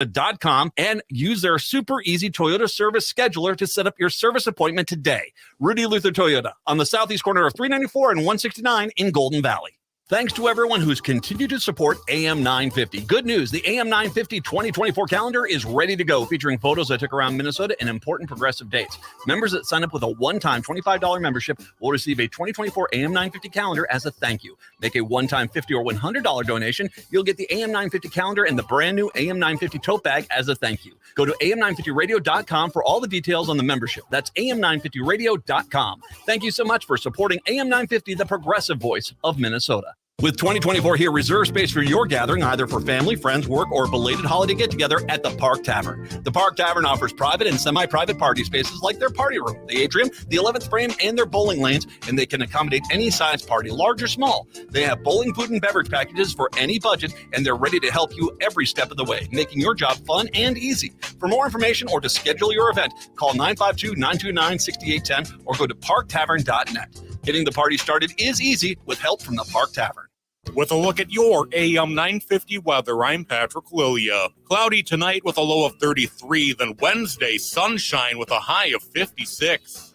Toyota.com and use their super easy Toyota service scheduler to set up your service appointment today. Rudy Luther Toyota on the southeast corner of 394 and 169 in Golden Valley. Thanks to everyone who's continued to support AM 950. Good news, the AM 950 2024 calendar is ready to go, featuring photos I took around Minnesota and important progressive dates. Members that sign up with a one-time $25 membership will receive a 2024 AM 950 calendar as a thank you. Make a one-time $50 or $100 donation. You'll get the AM 950 calendar and the brand new AM 950 tote bag as a thank you. Go to am950radio.com for all the details on the membership. That's am950radio.com. Thank you so much for supporting AM 950, the progressive voice of Minnesota. With 2024 here, reserve space for your gathering, either for family, friends, work, or belated holiday get-together at the Park Tavern. The Park Tavern offers private and semi-private party spaces like their party room, the atrium, the 11th frame, and their bowling lanes, and they can accommodate any size party, large or small. They have bowling, food, and beverage packages for any budget, and they're ready to help you every step of the way, making your job fun and easy. For more information or to schedule your event, call 952-929-6810 or go to parktavern.net. Getting the party started is easy with help from the Park Tavern. With a look at your AM 950 weather, I'm Patrick Lilia. Cloudy tonight with a low of 33, then Wednesday, sunshine with a high of 56.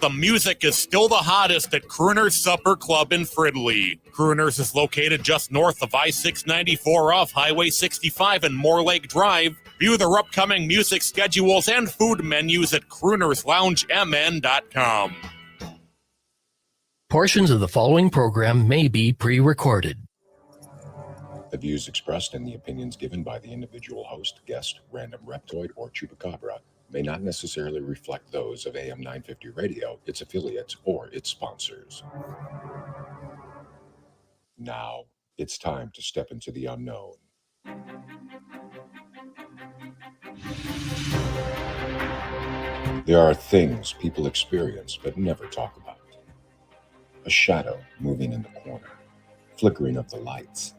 The music is still the hottest at Crooner's Supper Club in Fridley. Crooner's is located just north of I-694 off Highway 65 and Moore Lake Drive. View their upcoming music schedules and food menus at croonersloungemn.com. Portions of the following program may be pre-recorded. The views expressed and the opinions given by the individual host, guest, random reptoid, or chupacabra may not necessarily reflect those of AM 950 Radio, its affiliates, or its sponsors. Now, it's time to step into the unknown. There are things people experience but never talk about. A shadow moving in the corner, flickering of the lights,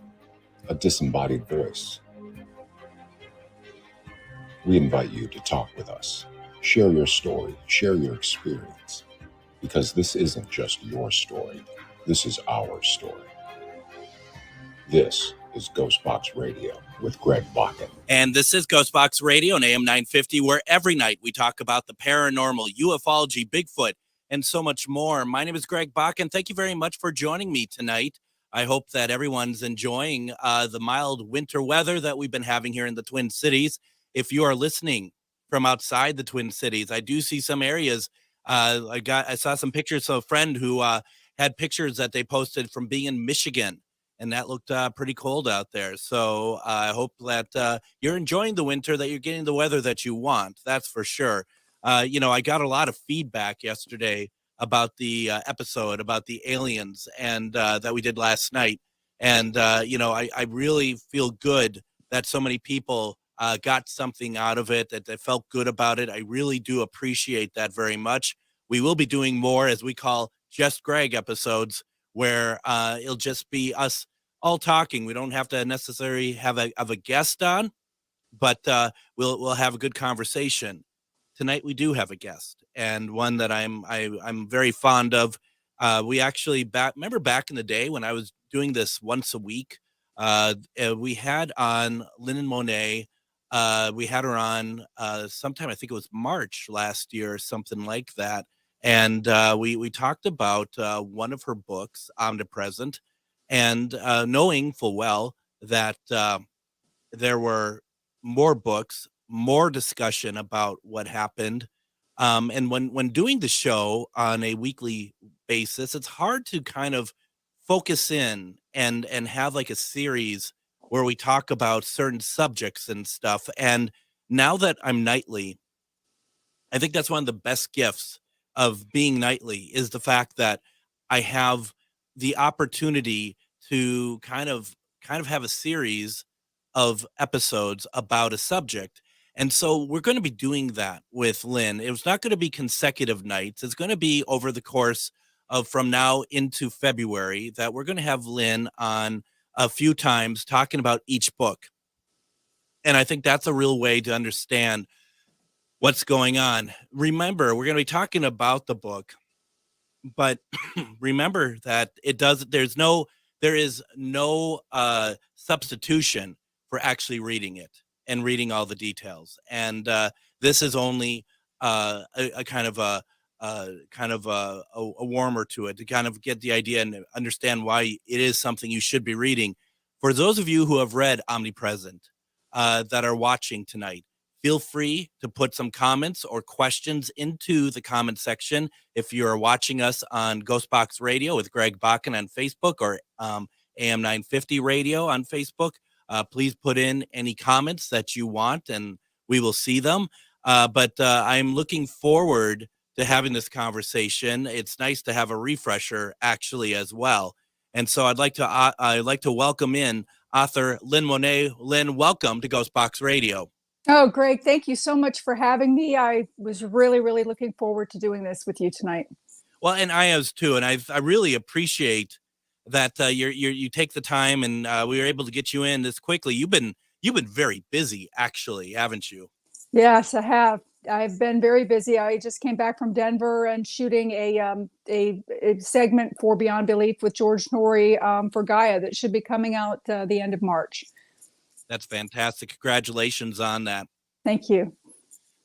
a disembodied voice. We invite you to talk with us. Share your story, share your experience, because this isn't just your story. This is our story. This is GhostBox Radio with Greg Bakun. And this is GhostBox Radio on AM 950, where every night we talk about the paranormal, ufology, Bigfoot, and so much more. My name is Greg Bakun. Thank you very much for joining me tonight. I hope that everyone's enjoying the mild winter weather that we've been having here in the Twin Cities. If you are listening from outside the Twin Cities, I do see some areas. I saw some pictures of a friend who had pictures that they posted from being in Michigan, and that looked pretty cold out there. So I hope that you're enjoying the winter, that you're getting the weather that you want. That's for sure. I got a lot of feedback yesterday about the episode about the aliens and that we did last night. And, I really feel good that so many people got something out of it, that they felt good about it. I really do appreciate that very much. We will be doing more, as we call Just Greg episodes, where it'll just be us all talking. We don't have to necessarily have a guest on, but we'll have a good conversation. Tonight we do have a guest, and one that I'm very fond of. We actually remember back in the day when I was doing this once a week. We had on Lynn Monet. We had her on sometime, I think it was March last year or something like that. And we talked about one of her books, Omnipresent, and knowing full well that there were more books, more discussion about what happened. And when doing the show on a weekly basis, it's hard to kind of focus in and have like a series where we talk about certain subjects and stuff. And now that I'm nightly, I think that's one of the best gifts of being nightly, is the fact that I have the opportunity to kind of have a series of episodes about a subject. And so we're going to be doing that with Lynn. It was not going to be consecutive nights. It's going to be over the course of from now into February that we're going to have Lynn on a few times talking about each book. And I think that's a real way to understand what's going on. Remember, we're going to be talking about the book, but remember that there is no substitution for actually reading it. and reading all the details. And this is only a kind of a warmer to it, to kind of get the idea and understand why it is something you should be reading. For those of you who have read Omnipresent that are watching tonight, feel free to put some comments or questions into the comment section. If you're watching us on GhostBox Radio with Greg Bakun on Facebook, or AM 950 Radio on Facebook, please put in any comments that you want and we will see them. But I'm looking forward to having this conversation. It's nice to have a refresher actually as well. And so I'd like to welcome in author Lynn Monet. Lynn, welcome to GhostBox Radio. Oh, Greg, thank you so much for having me. I was really, really looking forward to doing this with you tonight. Well, and I was too, and I really appreciate that you take the time, and we were able to get you in this quickly. You've been very busy, actually, haven't you? Yes, I have. I've been very busy. I just came back from Denver and shooting a segment for Beyond Belief with George Norrie for Gaia that should be coming out the end of March. That's fantastic. Congratulations on that. Thank you.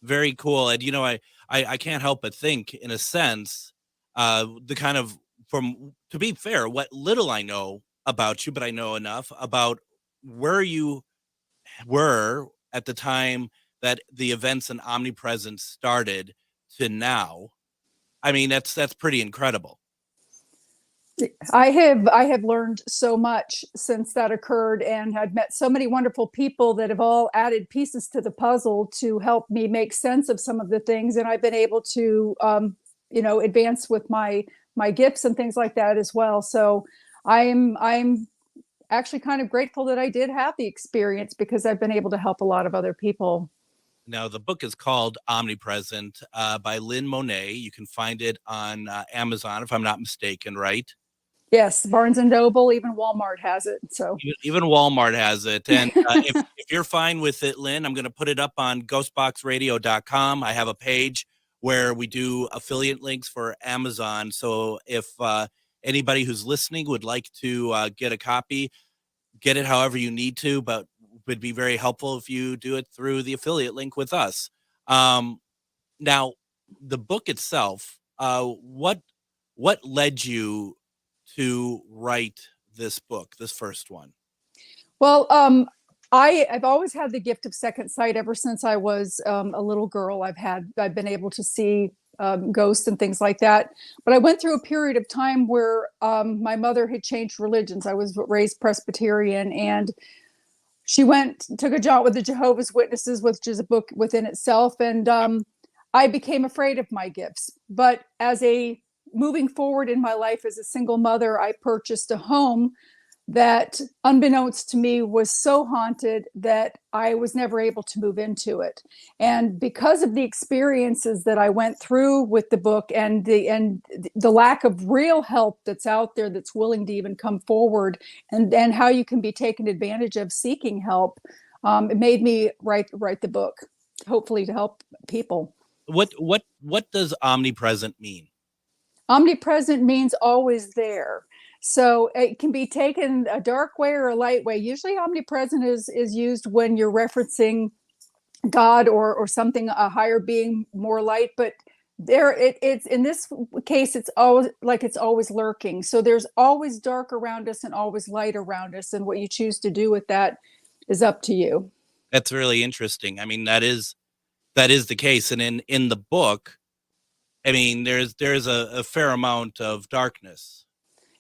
Very cool. And, you know, I can't help but think, in a sense, the kind of, to be fair, what little I know about you, but I know enough about where you were at the time that the events in Omnipresent started to now. I mean, that's pretty incredible. I have learned so much since that occurred, and I've met so many wonderful people that have all added pieces to the puzzle to help me make sense of some of the things. And I've been able to, advance with my gifts and things like that as well. So I'm actually kind of grateful that I did have the experience, because I've been able to help a lot of other people. Now, the book is called Omnipresent by Lynn Monet. You can find it on Amazon, if I'm not mistaken, right? Yes, Barnes and Noble, even Walmart has it. So even Walmart has it. And if you're fine with it, Lynn, I'm going to put it up on ghostboxradio.com. I have a page where we do affiliate links for Amazon. So if anybody who's listening would like to get a copy, get it however you need to, but would be very helpful if you do it through the affiliate link with us. Now, the book itself, what led you to write this book, this first one? Well, I've always had the gift of second sight ever since I was a little girl. I've been able to see ghosts and things like that. But I went through a period of time where my mother had changed religions. I was raised Presbyterian, and she took a job with the Jehovah's Witnesses, which is a book within itself. And I became afraid of my gifts. But moving forward in my life as a single mother, I purchased a home that, unbeknownst to me, was so haunted that I was never able to move into it. And because of the experiences that I went through with the book, and the lack of real help that's out there that's willing to even come forward, and how you can be taken advantage of seeking help, it made me write the book, hopefully to help people. What does omnipresent mean? Omnipresent means always there. So it can be taken a dark way or a light way. Usually omnipresent is used when you're referencing God or something, a higher being, more light. But it's in this case, it's always lurking. So there's always dark around us and always light around us. And what you choose to do with that is up to you. That's really interesting. I mean, that is the case. And in the book, I mean, there's a fair amount of darkness.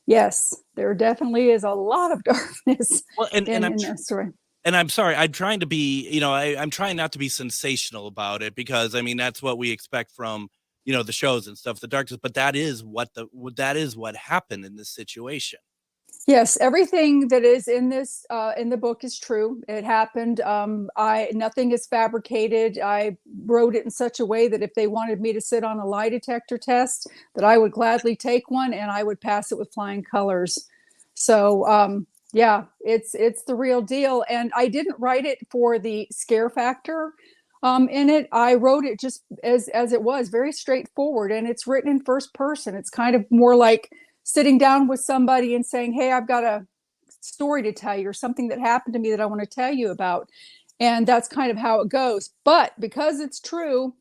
Yes, there definitely is a lot of darkness. Well, in that story. And I'm sorry, I'm trying to be, I'm trying not to be sensational about it, because I mean, that's what we expect from, the shows and stuff, the darkness, but that is what happened in this situation. Yes, everything that is in this in the book is true. It happened. Nothing is fabricated. I wrote it in such a way that if they wanted me to sit on a lie detector test, that I would gladly take one and I would pass it with flying colors. So yeah, it's the real deal. And I didn't write it for the scare factor in it. I wrote it just as it was, very straightforward, and it's written in first person. It's kind of more like sitting down with somebody and saying, hey, I've got a story to tell you, or something that happened to me that I want to tell you about. And that's kind of how it goes. But because it's true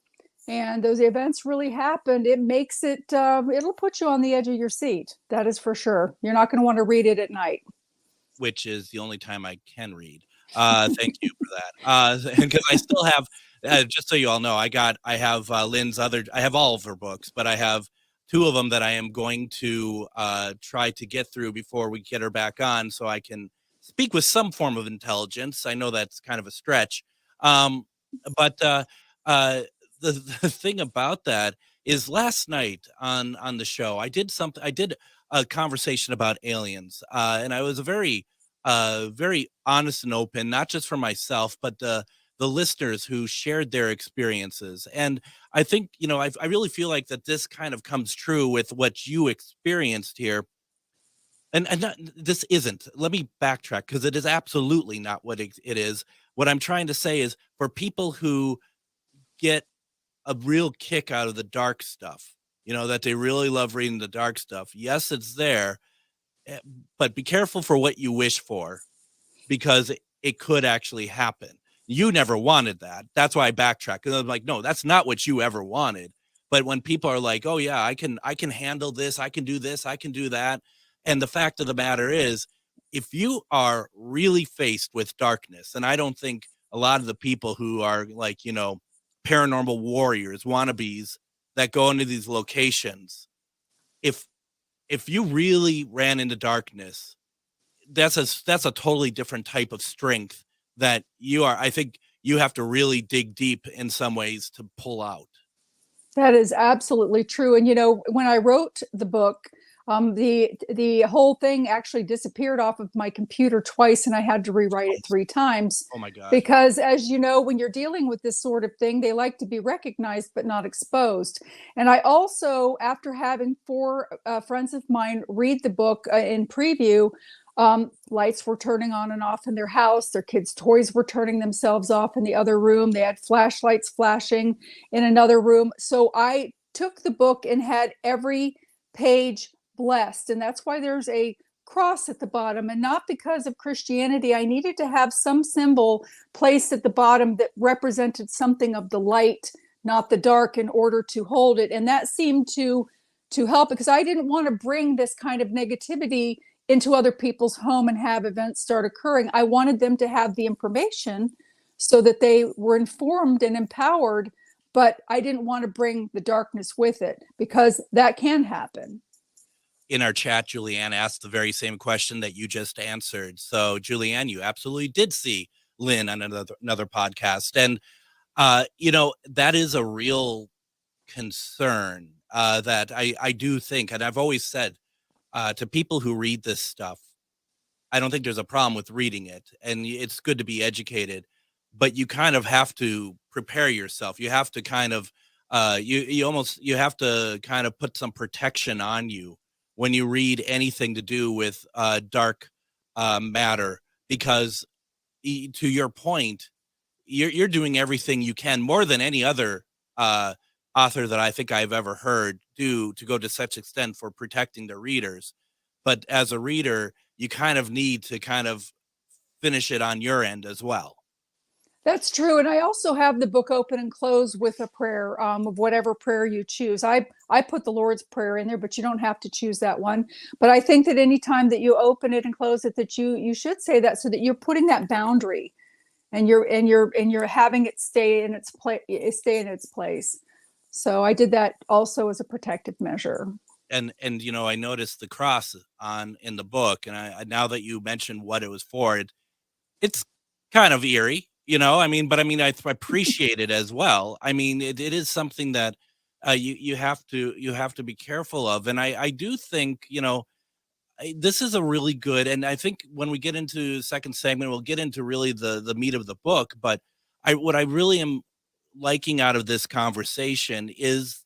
and those events really happened, it makes it, it'll put you on the edge of your seat. That is for sure. You're not going to want to read it at night. Which is the only time I can read. Thank you for that. Because I still have, just so you all know, I have Lynn's I have all of her books, but I have 2 of them that I am going to try to get through before we get her back on, so I can speak with some form of intelligence. I know that's kind of a stretch. But the thing about that is last night on the show, I did a conversation about aliens, and I was very honest and open, not just for myself, but the listeners who shared their experiences. And I think, I really feel like that this kind of comes true with what you experienced here. And this isn't, let me backtrack, because it is absolutely not what it is. What I'm trying to say is, for people who get a real kick out of the dark stuff, that they really love reading the dark stuff. Yes, it's there, but be careful for what you wish for, because it could actually happen. You never wanted that. That's why I backtrack. And I'm like, no, that's not what you ever wanted. But when people are like, oh yeah, I can handle this, I can do this, I can do that. And the fact of the matter is, if you are really faced with darkness, and I don't think a lot of the people who are like, paranormal warriors, wannabes that go into these locations, if you really ran into darkness, that's a totally different type of strength that I think you have to really dig deep in some ways to pull out. That is absolutely true. And, when I wrote the book, the whole thing actually disappeared off of my computer twice, and I had to rewrite it 3 times. Oh my God. Because as you know, when you're dealing with this sort of thing, they like to be recognized but not exposed. And I also, after having 4 friends of mine read the book in preview, lights were turning on and off in their house. Their kids' toys were turning themselves off in the other room. They had flashlights flashing in another room. So I took the book and had every page blessed. And that's why there's a cross at the bottom, and not because of Christianity. I needed to have some symbol placed at the bottom that represented something of the light, not the dark, in order to hold it. And that seemed to help, because I didn't want to bring this kind of negativity into other people's home and have events start occurring. I wanted them to have the information so that they were informed and empowered, but I didn't want to bring the darkness with it, because that can happen. In our chat, Julianne asked the very same question that you just answered. So, Julianne, you absolutely did see Lynn on another podcast. And, that is a real concern that I do think, and I've always said to people who read this stuff, I don't think there's a problem with reading it. And it's good to be educated, but you kind of have to prepare yourself. You have to kind of, you have to kind of put some protection on you when you read anything to do with dark matter, because to your point, you're doing everything you can, more than any other author that I think I've ever heard do, to go to such extent for protecting the readers. But as a reader, you kind of need to kind of finish it on your end as well. That's true. And I also have the book open and close with a prayer of whatever prayer you choose. I put the Lord's Prayer in there, but you don't have to choose that one. But I think that any time that you open it and close it, that you should say that, so that you're putting that boundary, and you're having it stay in its place. So I did that also as a protective measure. And I noticed the cross in the book, and I now that you mentioned what it was for, it's kind of eerie. But I appreciate it as well. It is something that you have to be careful of. And I do think, this is a really good, and I think when we get into the second segment, we'll get into really the meat of the book. But what I really am liking out of this conversation is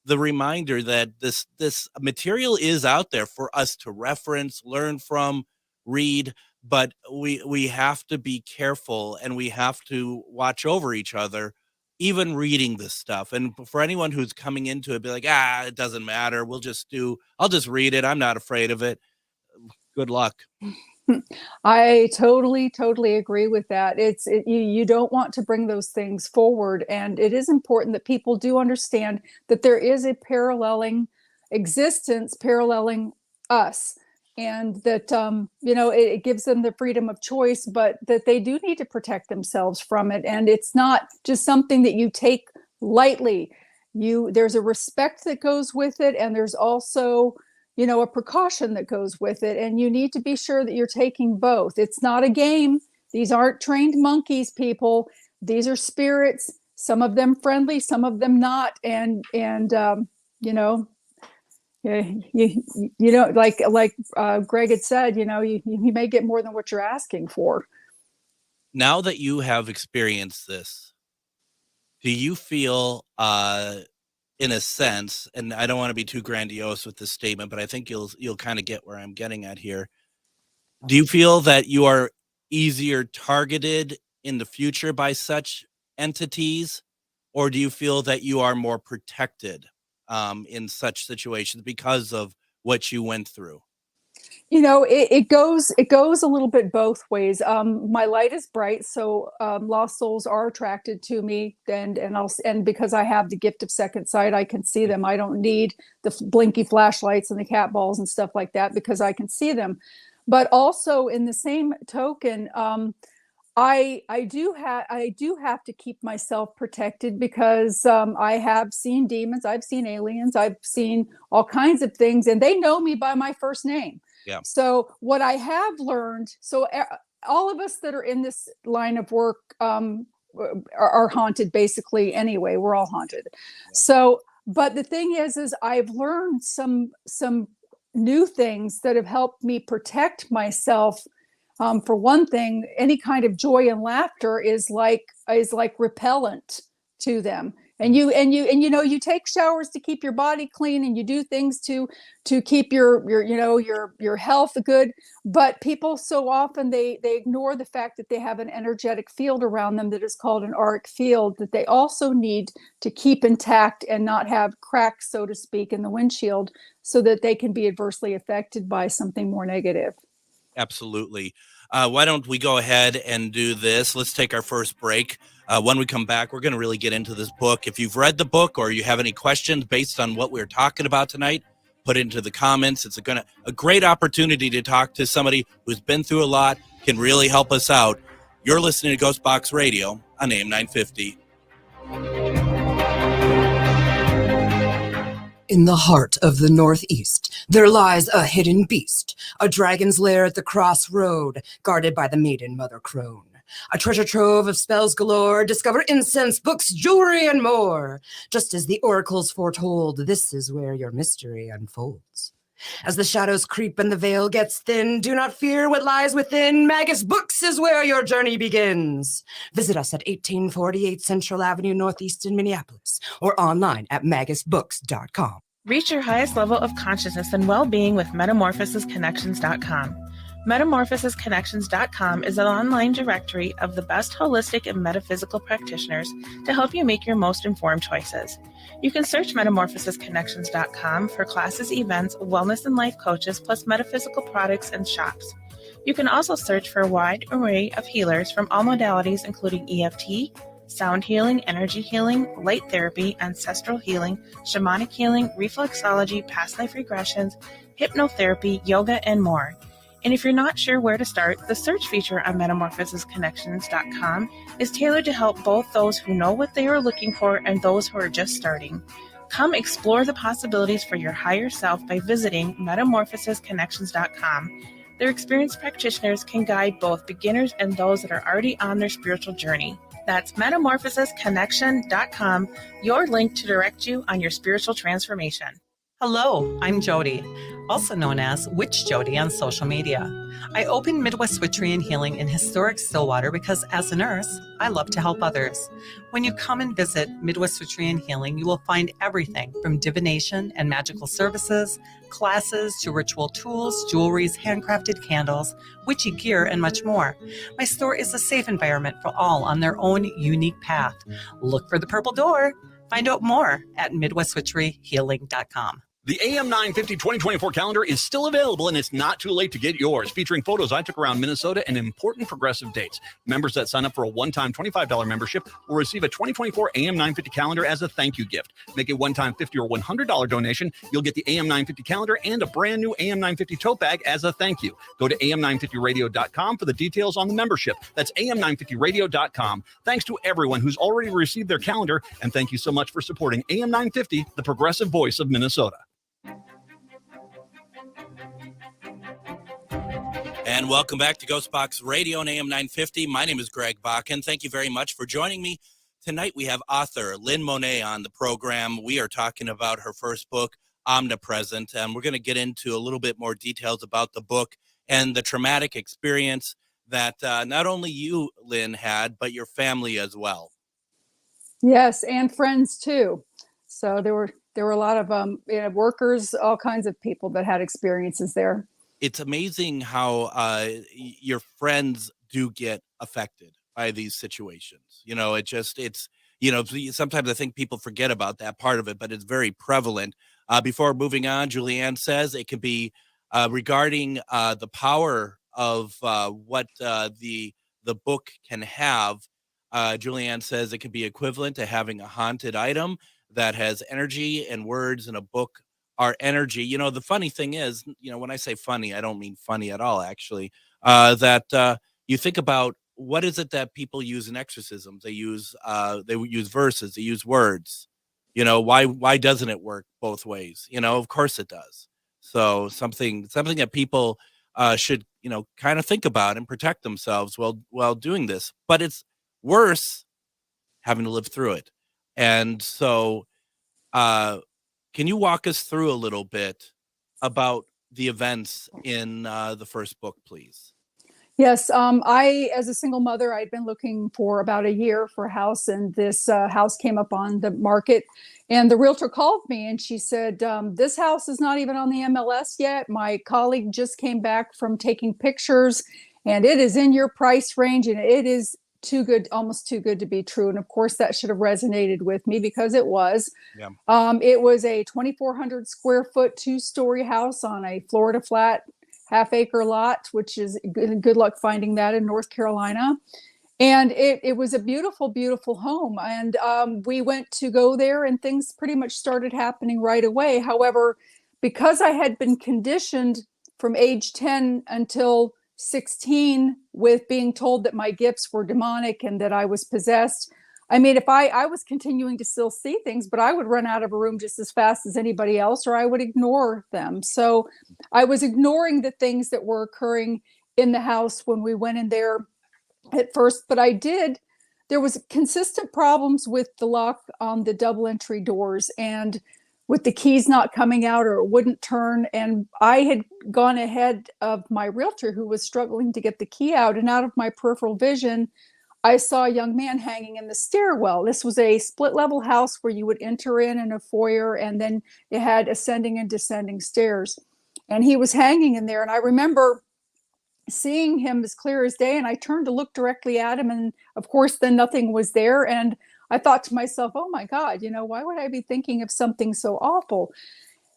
the reminder that this material is out there for us to reference, learn from, read. But we have to be careful, and we have to watch over each other, even reading this stuff. And for anyone who's coming into it, be like, it doesn't matter. I'll just read it. I'm not afraid of it. Good luck. I totally agree with that. You don't want to bring those things forward, and it is important that people do understand that there is a paralleling existence paralleling us, and that it gives them the freedom of choice, but that they do need to protect themselves from it, and it's not just something that you take lightly. There's a respect that goes with it, and there's also a precaution that goes with it. And you need to be sure that you're taking both. It's not a game. These aren't trained monkeys, people. These are spirits, some of them friendly, some of them not. And you know, like Greg had said, you may get more than what you're asking for. Now that you have experienced this, do you feel, in a sense, and I don't want to be too grandiose with this statement, but I think you'll kind of get where I'm getting at here. Do you feel that you are easier targeted in the future by such entities, or do you feel that you are more protected in such situations because of what you went through? It goes a little bit both ways. My light is bright, so lost souls are attracted to me, and because I have the gift of second sight, I can see them. I don't need the blinky flashlights and the cat balls and stuff like that, because I can see them. But also, in the same token, I do have to keep myself protected, because I have seen demons, I've seen aliens, I've seen all kinds of things, and they know me by my first name. Yeah. So what I have learned, all of us that are in this line of work are haunted basically anyway. We're all haunted. Yeah. So, but the thing is I've learned some new things that have helped me protect myself. For one thing, any kind of joy and laughter is like repellent to them. And you take showers to keep your body clean, and you do things to keep your health good. But people so often they ignore the fact that they have an energetic field around them that is called an auric field, that they also need to keep intact and not have cracks, so to speak, in the windshield, so that they can be adversely affected by something more negative. Absolutely. Why don't we go ahead and do this? Let's take our first break. When we come back, we're going to really get into this book. If you've read the book or you have any questions based on what we're talking about tonight, put it into the comments. It's a great opportunity to talk to somebody who's been through a lot, can really help us out. You're listening to GhostBox Radio on AM 950. In the heart of the Northeast, there lies a hidden beast, a dragon's lair at the crossroad, guarded by the maiden Mother Crone. A treasure trove of spells galore, discover incense, books, jewelry, and more. Just as the oracles foretold, this is where your mystery unfolds. As the shadows creep and the veil gets thin, do not fear what lies within. Magus Books is where your journey begins. Visit us at 1848 Central Avenue Northeast in Minneapolis, or online at magusbooks.com. Reach your highest level of consciousness and well-being with metamorphosisconnections.com. Metamorphosisconnections.com is an online directory of the best holistic and metaphysical practitioners to help you make your most informed choices. You can search metamorphosisconnections.com for classes, events, wellness and life coaches, plus metaphysical products and shops. You can also search for a wide array of healers from all modalities, including EFT, sound healing, energy healing, light therapy, ancestral healing, shamanic healing, reflexology, past life regressions, hypnotherapy, yoga, and more. And if you're not sure where to start, the search feature on metamorphosisconnections.com is tailored to help both those who know what they are looking for and those who are just starting. Come explore the possibilities for your higher self by visiting metamorphosisconnections.com. Their experienced practitioners can guide both beginners and those that are already on their spiritual journey. That's metamorphosisconnection.com, your link to direct you on your spiritual transformation. Hello, I'm Jody, also known as Witch Jody on social media. I opened Midwest Witchery and Healing in historic Stillwater because as a nurse, I love to help others. When you come and visit Midwest Witchery and Healing, you will find everything from divination and magical services, classes to ritual tools, jewelries, handcrafted candles, witchy gear, and much more. My store is a safe environment for all on their own unique path. Look for the purple door. Find out more at MidwestWitcheryHealing.com. The AM 950 2024 calendar is still available, and it's not too late to get yours, featuring photos I took around Minnesota and important progressive dates. Members that sign up for a one-time $25 membership will receive a 2024 AM 950 calendar as a thank you gift. Make a one-time $50 or $100 donation. You'll get the AM 950 calendar and a brand new AM 950 tote bag as a thank you. Go to am950radio.com for the details on the membership. That's am950radio.com. Thanks to everyone who's already received their calendar, and thank you so much for supporting AM 950, the progressive voice of Minnesota. And welcome back to GhostBox Radio on AM 950. My name is Greg Bakun. Thank you very much for joining me. Tonight we have author Lynn Monet on the program. We are talking about her first book, Omnipresent, and we're going to get into a little bit more details about the book and the traumatic experience that not only you, Lynn, had, but your family as well. Yes, and friends too. So there were a lot of workers, all kinds of people that had experiences there. It's amazing how your friends do get affected by these situations. You know, sometimes I think people forget about that part of it, but it's very prevalent. Before moving on, Julianne says it could be regarding the power of what the book can have. Julianne says it could be equivalent to having a haunted item that has energy, and words in a book are energy. You know, the funny thing is, when I say funny, I don't mean funny at all, actually, that you think about what is it that people use in exorcisms? They use verses, they use words. Why doesn't it work both ways? Of course it does. So something that people should, kind of think about and protect themselves while doing this. But it's worse having to live through it. And so can you walk us through a little bit about the events in the first book, please? Yes. I, as a single mother, I'd been looking for about a year for a house, and this house came up on the market, and the realtor called me and she said, this house is not even on the MLS yet. My colleague just came back from taking pictures, and it is in your price range, and it is too good, almost too good to be true. And of course that should have resonated with me, because it was. Yeah. It was a 2,400 square foot, 2-story house on a Florida flat, half-acre lot, which is good luck finding that in North Carolina. And it was a beautiful, beautiful home. And we went to go there, and things pretty much started happening right away. However, because I had been conditioned from age 10 until 16 with being told that my gifts were demonic and that I was possessed. I mean, if I was continuing to still see things, but I would run out of a room just as fast as anybody else, or I would ignore them. So I was ignoring the things that were occurring in the house when we went in there at first. But there was consistent problems with the lock on the double entry doors, and with the keys not coming out, or it wouldn't turn. And I had gone ahead of my realtor, who was struggling to get the key out, and out of my peripheral vision, I saw a young man hanging in the stairwell. This was a split level house where you would enter in a foyer, and then it had ascending and descending stairs. And he was hanging in there. And I remember seeing him as clear as day. And I turned to look directly at him. And of course, then nothing was there. And I thought to myself, oh my God, why would I be thinking of something so awful?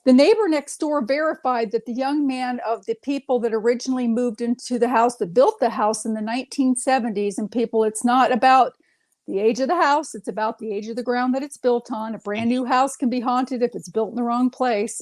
The neighbor next door verified that the young man of the people that originally moved into the house, that built the house in the 1970s, and people, it's not about the age of the house, it's about the age of the ground that it's built on. A brand new house can be haunted if it's built in the wrong place.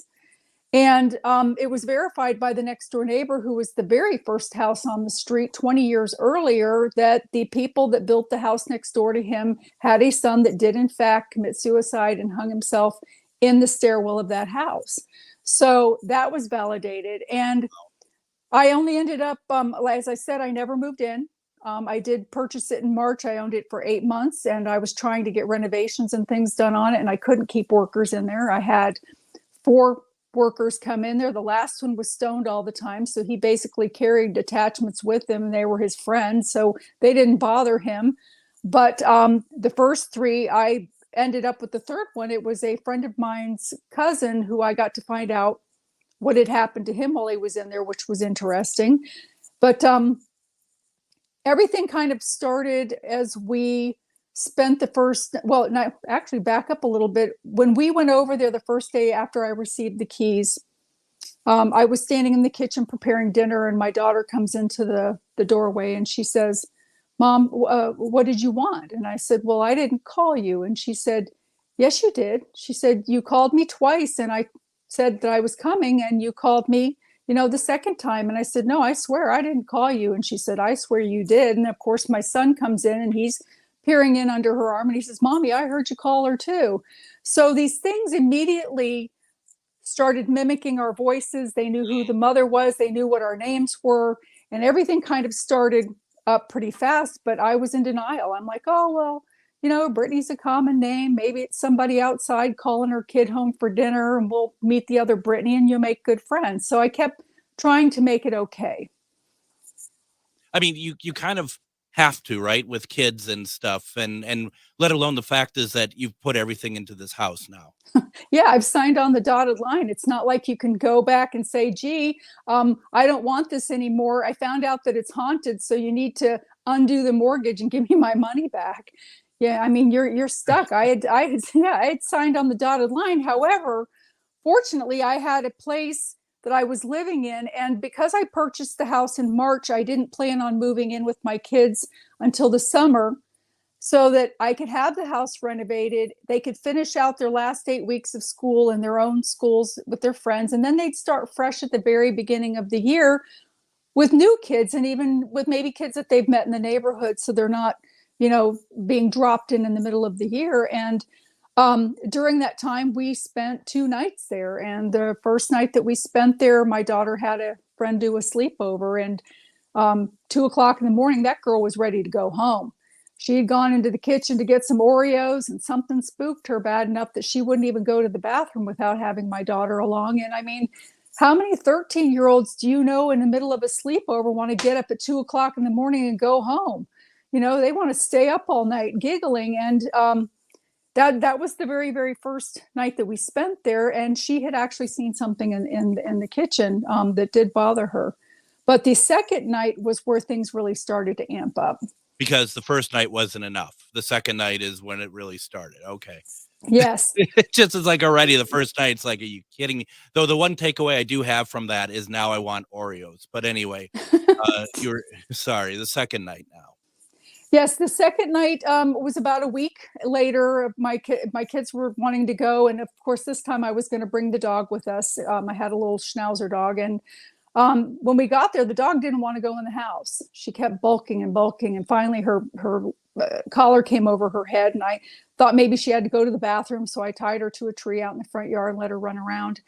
And it was verified by the next door neighbor, who was the very first house on the street 20 years earlier, that the people that built the house next door to him had a son that did in fact commit suicide and hung himself in the stairwell of that house. So that was validated. And I only ended up, as I said, I never moved in. I did purchase it in March. I owned it for 8 months, and I was trying to get renovations and things done on it, and I couldn't keep workers in there. I had 4 workers come in there. The last one was stoned all the time, so he basically carried attachments with him, and they were his friends, so they didn't bother him. But the first 3, I ended up with the third one. It was a friend of mine's cousin, who I got to find out what had happened to him while he was in there, which was interesting. But everything kind of started as we spent the first, well, no, actually back up a little bit. When we went over there the first day after I received the keys, I was standing in the kitchen preparing dinner, and my daughter comes into the doorway and she says, Mom, what did you want? And I said, well, I didn't call you. And she said, yes, you did. She said, you called me twice and I said that I was coming, and you called me, the second time. And I said, no, I swear I didn't call you. And she said, I swear you did. And of course, my son comes in and he's peering in under her arm and he says, Mommy, I heard you call her too. So these things immediately started mimicking our voices. They knew who the mother was. They knew what our names were, and everything kind of started up pretty fast, but I was in denial. I'm like, oh, well, Brittany's a common name. Maybe it's somebody outside calling her kid home for dinner, and we'll meet the other Brittany and you'll make good friends. So I kept trying to make it okay. I mean, you kind of have to, right, with kids and stuff, and let alone the fact is that you've put everything into this house now. Yeah, I've signed on the dotted line. It's not like you can go back and say, gee, I don't want this anymore. I found out that it's haunted, so you need to undo the mortgage and give me my money back. Yeah, I mean, you're stuck. I had signed on the dotted line. However, fortunately, I had a place that I was living in, and because I purchased the house in March, I didn't plan on moving in with my kids until the summer, so that I could have the house renovated. They could finish out their last 8 weeks of school in their own schools with their friends, and then they'd start fresh at the very beginning of the year with new kids, and even with maybe kids that they've met in the neighborhood, so they're not, being dropped in the middle of the year. And during that time, we spent 2 nights there. And the first night that we spent there, my daughter had a friend do a sleepover, and 2:00 in the morning, that girl was ready to go home. She had gone into the kitchen to get some Oreos, and something spooked her bad enough that she wouldn't even go to the bathroom without having my daughter along. And I mean, how many 13-year-olds do you know in the middle of a sleepover want to get up at 2:00 in the morning and go home? They want to stay up all night giggling. And that was the very, very first night that we spent there. And she had actually seen something in the kitchen that did bother her. But the second night was where things really started to amp up. Because the first night wasn't enough. The second night is when it really started. Okay. Yes. It just is like already the first night. It's like, are you kidding me? Though the one takeaway I do have from that is now I want Oreos. But anyway, the second night now. Yes, the second night was about a week later. My kids were wanting to go, and of course, this time I was going to bring the dog with us. I had a little Schnauzer dog, and when we got there, the dog didn't want to go in the house. She kept bulking, and finally her collar came over her head, and I thought maybe she had to go to the bathroom, so I tied her to a tree out in the front yard and let her run around.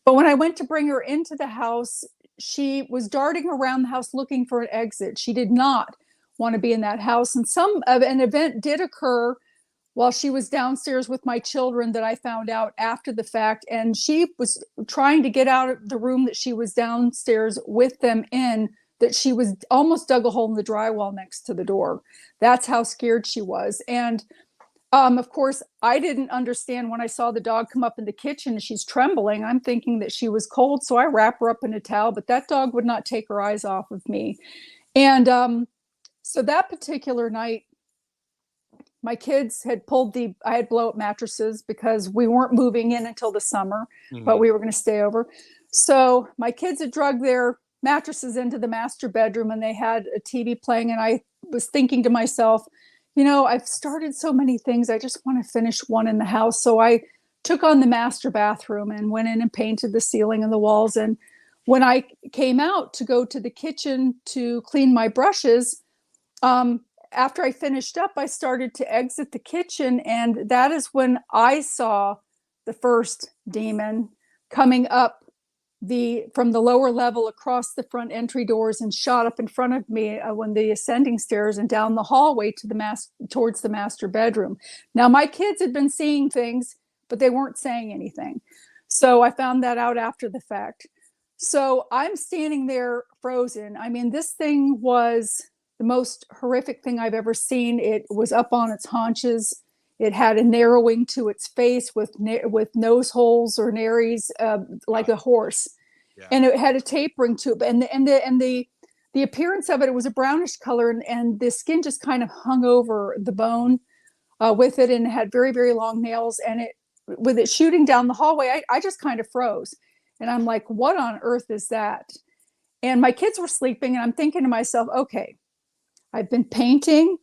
But when I went to bring her into the house, she was darting around the house looking for an exit. She did not want to be in that house. And an event did occur while she was downstairs with my children that I found out after the fact. And she was trying to get out of the room that she was downstairs with them in, that she was almost dug a hole in the drywall next to the door. That's how scared she was. And of course, I didn't understand when I saw the dog come up in the kitchen and she's trembling. I'm thinking that she was cold. So I wrap her up in a towel, but that dog would not take her eyes off of me. And so that particular night, my kids had I had blow up mattresses because we weren't moving in until the summer, but we were going to stay over. So my kids had drugged their mattresses into the master bedroom, and they had a TV playing. And I was thinking to myself, I've started so many things. I just want to finish one in the house. So I took on the master bathroom and went in and painted the ceiling and the walls. And when I came out to go to the kitchen to clean my brushes, after I finished up, I started to exit the kitchen, and that is when I saw the first demon coming up from the lower level across the front entry doors and shot up in front of me when the ascending stairs and down the hallway towards the master bedroom. Now, my kids had been seeing things, but they weren't saying anything. So I found that out after the fact. So I'm standing there frozen. I mean, this thing was the most horrific thing I've ever seen. It was up on its haunches. It had a narrowing to its face with nose holes or nares, like a horse. Yeah. And it had a tapering to it. And the appearance of it was a brownish color, and the skin just kind of hung over the bone with it, and it had very, very long nails. And with it shooting down the hallway, I just kind of froze. And I'm like, what on earth is that? And my kids were sleeping, and I'm thinking to myself, okay, I've been painting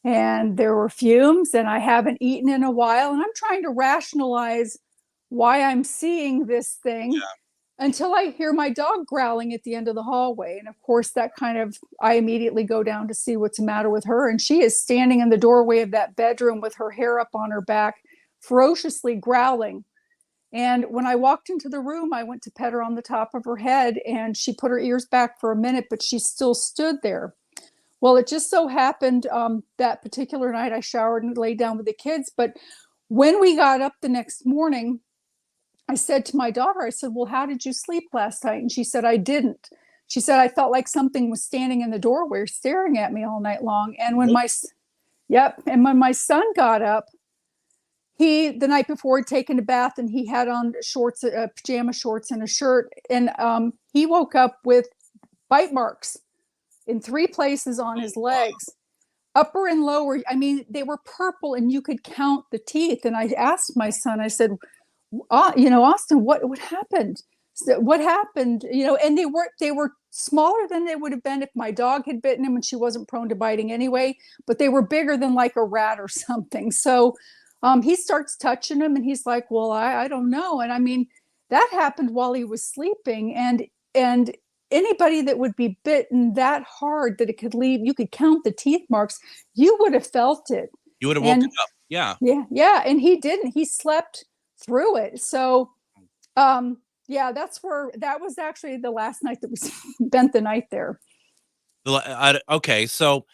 and there were fumes and I haven't eaten in a while. And I'm trying to rationalize why I'm seeing this thing until I hear my dog growling at the end of the hallway. And of course, I immediately go down to see what's the matter with her. And she is standing in the doorway of that bedroom with her hair up on her back, ferociously growling. And when I walked into the room, I went to pet her on the top of her head, and she put her ears back for a minute, but she still stood there. Well, it just so happened that particular night I showered and laid down with the kids. But when we got up the next morning, I said to my daughter, I said, well, how did you sleep last night? And she said, I didn't. She said, I felt like something was standing in the doorway staring at me all night long. And when when my son got up, the night before, had taken a bath, and he had on shorts, pajama shorts and a shirt. And he woke up with bite marks in 3 places on his legs, upper and lower. I mean, they were purple and you could count the teeth. And I asked my son, I said, Austin, what happened? What happened? And they were smaller than they would have been if my dog had bitten him, and she wasn't prone to biting anyway, but they were bigger than like a rat or something. So he starts touching them, and he's like, well, I don't know. And I mean, that happened while he was sleeping, and anybody that would be bitten that hard that it could leave, you could count the teeth marks, you would have felt it. You would have woken up. Yeah. Yeah. And he didn't. He slept through it. So, that was actually the last night that we spent the night there. Okay. So,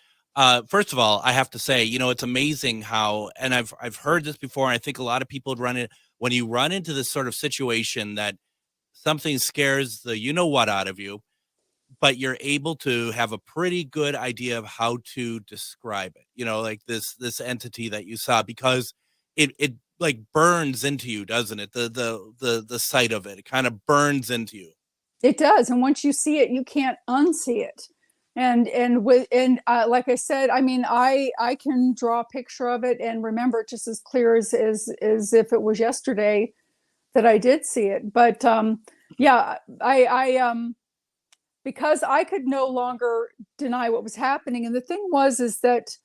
first of all, I have to say, it's amazing how, and I've heard this before, and I think a lot of people when you run into this sort of situation that something scares the what out of you, but you're able to have a pretty good idea of how to describe it, like this entity that you saw, because it like burns into you, doesn't it? The sight of it kind of burns into you. It does. And once you see it, you can't unsee it. And like I said, I mean, I can draw a picture of it and remember it just as clear as if it was yesterday that I did see it. But I because I could no longer deny what was happening. And the thing is that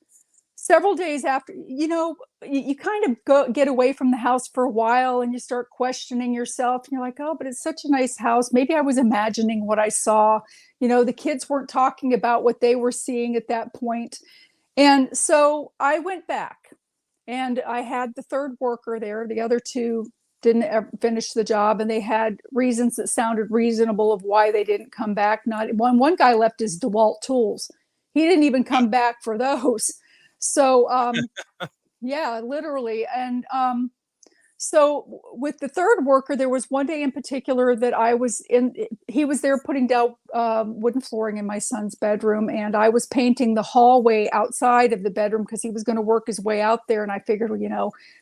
several days after, you kind of get away from the house for a while, and you start questioning yourself, and you're like, oh, but it's such a nice house. Maybe I was imagining what I saw. The kids weren't talking about what they were seeing at that point. And so I went back, and I had the third worker there. The other 2 didn't ever finish the job, and they had reasons that sounded reasonable of why they didn't come back. Not one guy left his DeWalt tools. He didn't even come back for those. So, literally. And so with the third worker, there was one day in particular that he was there putting down wooden flooring in my son's bedroom, and I was painting the hallway outside of the bedroom because he was going to work his way out there. And I figured,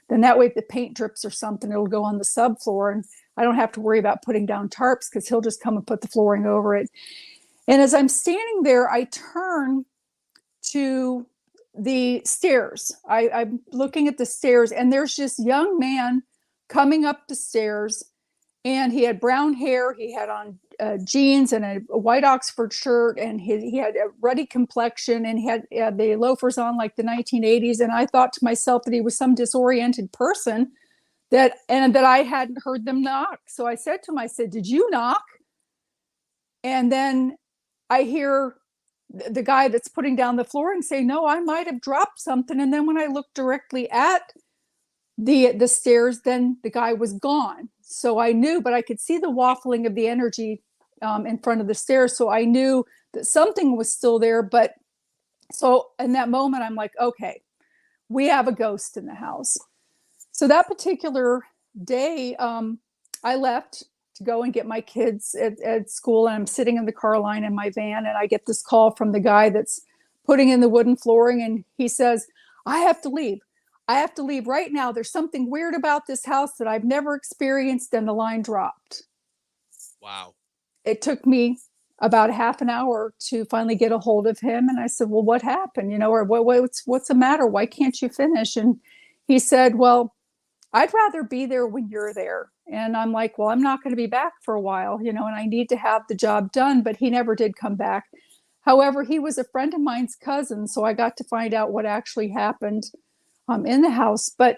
then that way if the paint drips or something, it'll go on the subfloor, and I don't have to worry about putting down tarps because he'll just come and put the flooring over it. And as I'm standing there, I turn to the stairs. I'm looking at the stairs, and there's this young man coming up the stairs, and he had brown hair. He had on jeans and a white Oxford shirt, and he had a ruddy complexion, and he had the loafers on like the 1980s. And I thought to myself that he was some disoriented person that I hadn't heard them knock. So I said to him, I said, did you knock? And then I hear the guy that's putting down the flooring say, no, I might have dropped something. And then when I looked directly at the stairs, then the guy was gone. So I knew, but I could see the waffling of the energy in front of the stairs. So I knew that something was still there. But so in that moment, I'm like, okay, we have a ghost in the house. So that particular day, I left to go and get my kids at school, and I'm sitting in the car line in my van, and I get this call from the guy that's putting in the wooden flooring, and he says, I have to leave right now. There's something weird about this house that I've never experienced. And the line dropped. Wow. It took me about a half an hour to finally get a hold of him. And I said, well, what happened? Or what's the matter? Why can't you finish? And he said, well, I'd rather be there when you're there. And I'm like, well, I'm not going to be back for a while, and I need to have the job done. But he never did come back. However, he was a friend of mine's cousin, so I got to find out what actually happened in the house. But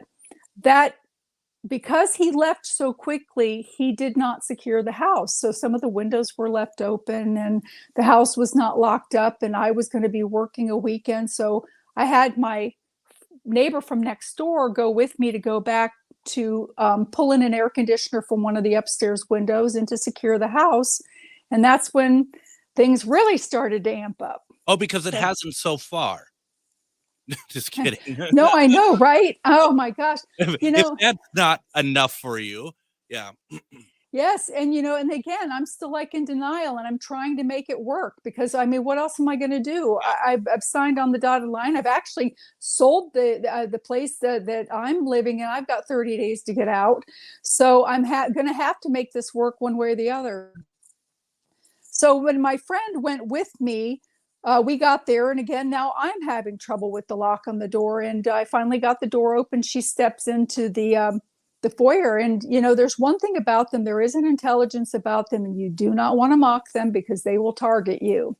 that, because he left so quickly, he did not secure the house. So some of the windows were left open and the house was not locked up, and I was going to be working a weekend. So I had my neighbor from next door go with me to go back to pull in an air conditioner from one of the upstairs windows and to secure the house. And that's when things really started to amp up. Oh, because it hasn't so far. Just kidding. No, I know, right? Oh my gosh. If that's not enough for you. Yeah. Yes. And, and again, I'm still like in denial, and I'm trying to make it work because, what else am I going to do? I've signed on the dotted line. I've actually sold the place that I'm living in. I've got 30 days to get out. So I'm going to have to make this work one way or the other. So when my friend went with me, we got there, and again, now I'm having trouble with the lock on the door, and I finally got the door open. She steps into the foyer, and there's one thing about them. There is an intelligence about them, and you do not want to mock them because they will target you.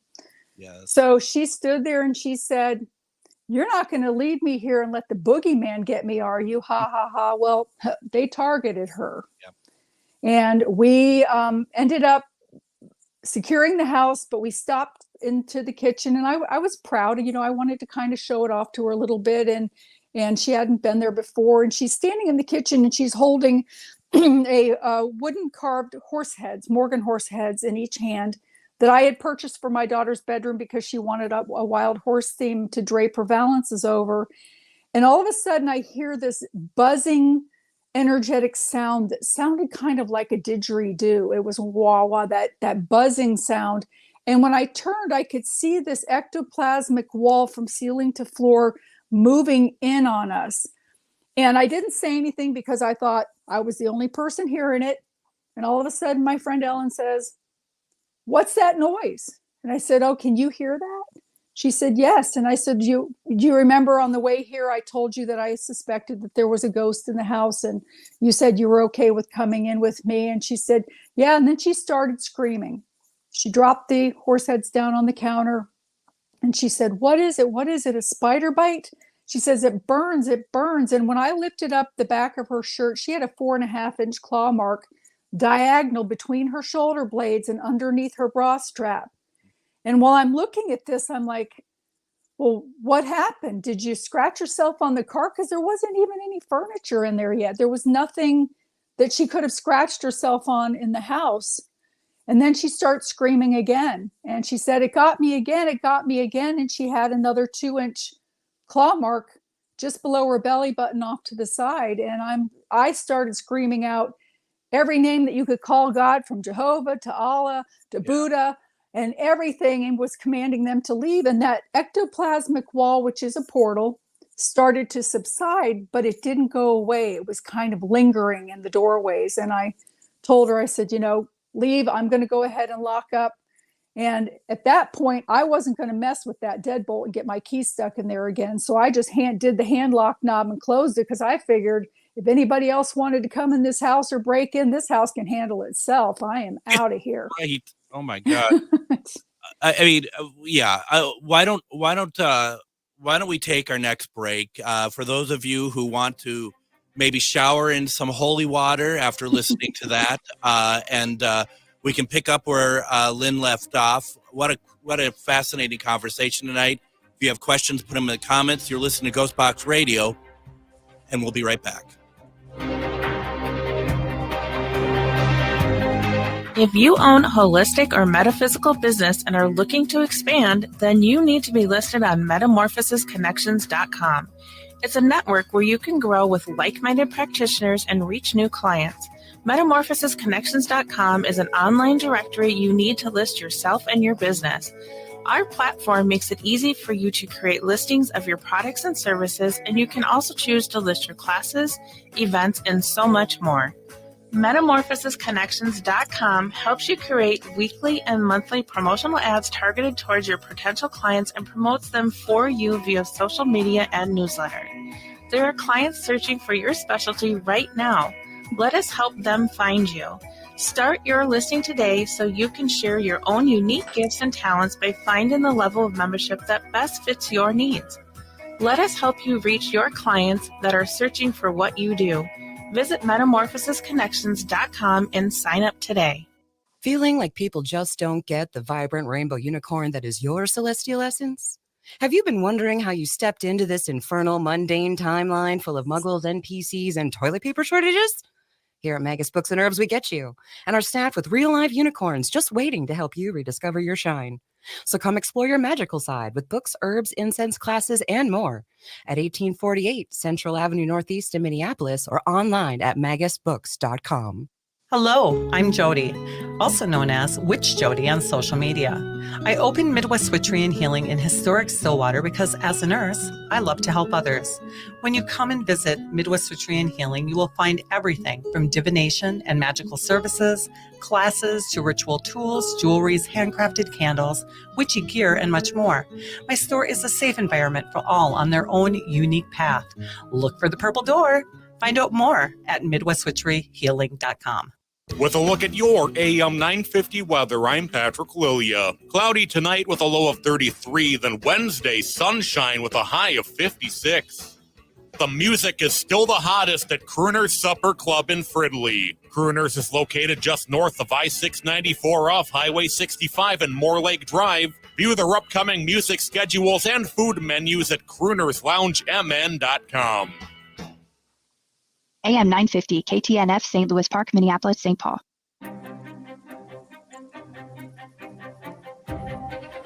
Yes. So she stood there and she said, "You're not going to leave me here and let the boogeyman get me, are you? Ha ha ha." Well, they targeted her. Yep. And we ended up securing the house, but we stopped into the kitchen, and I was proud. I wanted to kind of show it off to her a little bit, and she hadn't been there before. And she's standing in the kitchen, and she's holding a wooden carved Morgan horse heads in each hand that I had purchased for my daughter's bedroom because she wanted a wild horse theme to drape her valances over. And all of a sudden, I hear this buzzing, energetic sound that sounded kind of like a didgeridoo. It was wah wah, that buzzing sound. And when I turned, I could see this ectoplasmic wall from ceiling to floor moving in on us. And I didn't say anything because I thought I was the only person hearing it. And all of a sudden, my friend Ellen says, "What's that noise?" And I said, "Oh, can you hear that?" She said, "Yes." And I said, do you remember on the way here, I told you that I suspected that there was a ghost in the house, and you said you were okay with coming in with me? And she said, "Yeah." And then she started screaming. She dropped the horse heads down on the counter, and she said, "What is it? What is it? A spider bite?" She says, "It burns, it burns." And when I lifted up the back of her shirt, she had a 4.5-inch claw mark diagonal between her shoulder blades and underneath her bra strap. And while I'm looking at this, I'm like, well, what happened? Did you scratch yourself on the car? Because there wasn't even any furniture in there yet. There was nothing that she could have scratched herself on in the house. And then she starts screaming again. And she said, "It got me again. It got me again." And she had another 2-inch claw mark just below her belly button off to the side. And I started screaming out every name that you could call God, from Jehovah to Allah to Buddha and everything, and was commanding them to leave. And that ectoplasmic wall, which is a portal, started to subside, but it didn't go away. It was kind of lingering in the doorways. And I told her, I said, "Leave. I'm going to go ahead and lock up." And at that point, I wasn't going to mess with that deadbolt and get my key stuck in there again. So I just did the hand lock knob and closed it, because I figured if anybody else wanted to come in this house or break in, this house can handle itself. I am out of here. Right. Oh my God. Why don't we take our next break? For those of you who want to maybe shower in some holy water after listening to that, and we can pick up where Lynn left off. What a fascinating conversation tonight. If you have questions, put them in the comments. You're listening to GhostBox Radio, and we'll be right back. If you own a holistic or metaphysical business and are looking to expand, then you need to be listed on metamorphosisconnections.com. It's a network where you can grow with like-minded practitioners and reach new clients. Metamorphosisconnections.com is an online directory you need to list yourself and your business. Our platform makes it easy for you to create listings of your products and services, and you can also choose to list your classes, events, and so much more. Metamorphosisconnections.com helps you create weekly and monthly promotional ads targeted towards your potential clients and promotes them for you via social media and newsletter. There are clients searching for your specialty right now. Let us help them find you. Start your listing today so you can share your own unique gifts and talents by finding the level of membership that best fits your needs. Let us help you reach your clients that are searching for what you do. Visit metamorphosisconnections.com and sign up today. Feeling like people just don't get the vibrant rainbow unicorn that is your celestial essence? Have you been wondering how you stepped into this infernal, mundane timeline full of muggles, NPCs, and toilet paper shortages? Here at Magus Books and Herbs, we get you, and are staffed with real-life unicorns just waiting to help you rediscover your shine. So come explore your magical side with books, herbs, incense classes, and more at 1848 Central Avenue Northeast in Minneapolis or online at magusbooks.com. Hello, I'm Jody, also known as Witch Jody on social media. I open Midwest Witchery and Healing in historic Stillwater because as a nurse, I love to help others. When you come and visit Midwest Witchery and Healing, you will find everything from divination and magical services, classes to ritual tools, jewelries, handcrafted candles, witchy gear, and much more. My store is a safe environment for all on their own unique path. Look for the purple door. Find out more at MidwestWitcheryHealing.com. With a look at your AM 950 weather, I'm Patrick Lilia. Cloudy tonight with a low of 33, then Wednesday, sunshine with a high of 56. The music is still the hottest at Crooner's Supper Club in Fridley. Crooner's is located just north of I-694 off Highway 65 and Moore Lake Drive. View their upcoming music schedules and food menus at croonersloungemn.com. AM 950 KTNF St. Louis Park, Minneapolis, St. Paul. A